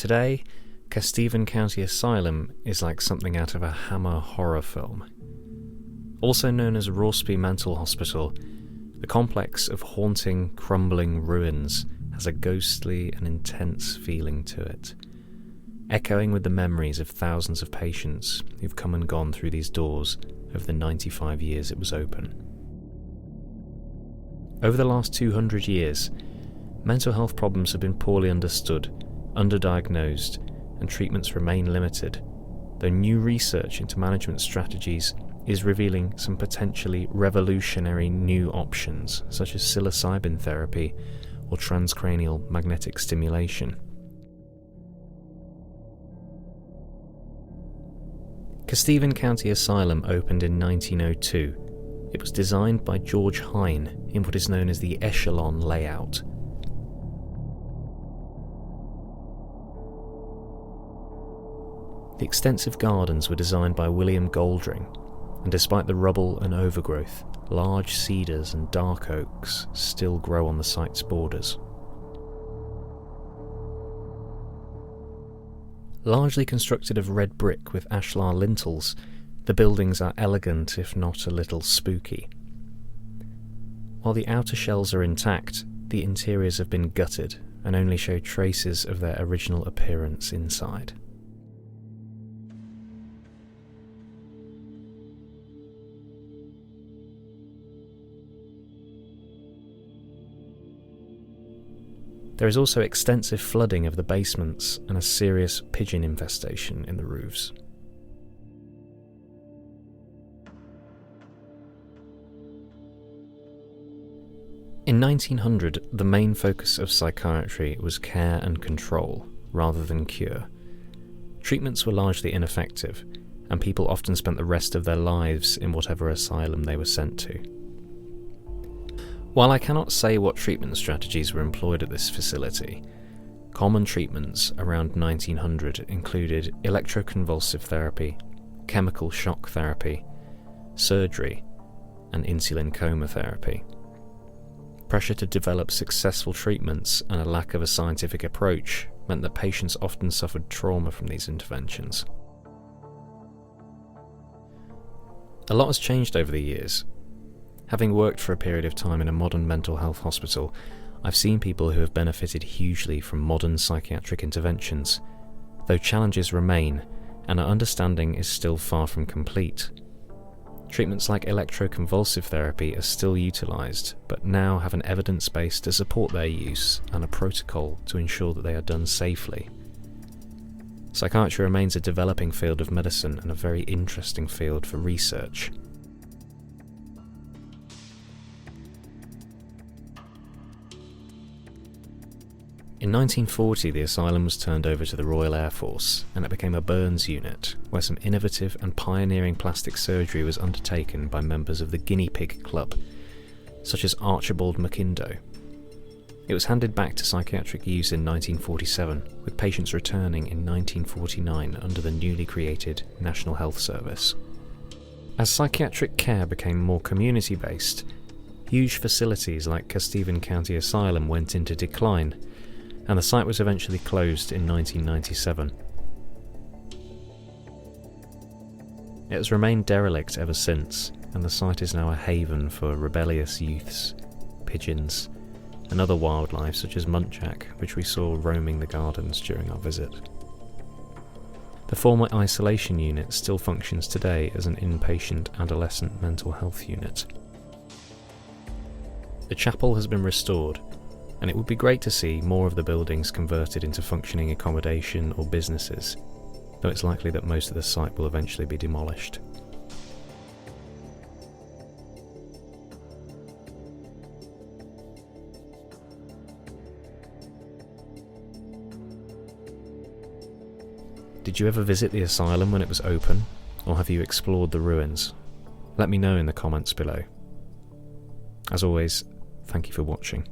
Today, Kesteven County Asylum is like something out of a Hammer horror film. Also known as Rauceby Mental Hospital, the complex of haunting, crumbling ruins has a ghostly and intense feeling to it, echoing with the memories of thousands of patients who've come and gone through these doors over the 95 years it was open. Over the last 200 years, mental health problems have been poorly understood, underdiagnosed, and treatments remain limited, though new research into management strategies is revealing some potentially revolutionary new options, such as psilocybin therapy or transcranial magnetic stimulation. Kesteven County Asylum opened in 1902. It was designed by George Hine in what is known as the echelon layout. The extensive gardens were designed by William Goldring, and despite the rubble and overgrowth, large cedars and dark oaks still grow on the site's borders. Largely constructed of red brick with ashlar lintels, the buildings are elegant if not a little spooky. While the outer shells are intact, the interiors have been gutted and only show traces of their original appearance inside. There is also extensive flooding of the basements and a serious pigeon infestation in the roofs. In 1900, the main focus of psychiatry was care and control, rather than cure. Treatments were largely ineffective, and people often spent the rest of their lives in whatever asylum they were sent to. While I cannot say what treatment strategies were employed at this facility, common treatments around 1900 included electroconvulsive therapy, chemical shock therapy, surgery, and insulin coma therapy. Pressure to develop successful treatments and a lack of a scientific approach meant that patients often suffered trauma from these interventions. A lot has changed over the years. Having worked for a period of time in a modern mental health hospital, I've seen people who have benefited hugely from modern psychiatric interventions, though challenges remain and our understanding is still far from complete. Treatments like electroconvulsive therapy are still utilised, but now have an evidence base to support their use and a protocol to ensure that they are done safely. Psychiatry remains a developing field of medicine and a very interesting field for research. In 1940, the asylum was turned over to the Royal Air Force, and it became a burns unit, where some innovative and pioneering plastic surgery was undertaken by members of the Guinea Pig Club, such as Archibald McIndoe. It was handed back to psychiatric use in 1947, with patients returning in 1949 under the newly created National Health Service. As psychiatric care became more community-based, huge facilities like Kesteven County Asylum went into decline, and the site was eventually closed in 1997. It has remained derelict ever since, and the site is now a haven for rebellious youths, pigeons, and other wildlife such as muntjac, which we saw roaming the gardens during our visit. The former isolation unit still functions today as an inpatient adolescent mental health unit. The chapel has been restored, and it would be great to see more of the buildings converted into functioning accommodation or businesses, though it's likely that most of the site will eventually be demolished. Did you ever visit the asylum when it was open, or have you explored the ruins? Let me know in the comments below. As always, thank you for watching.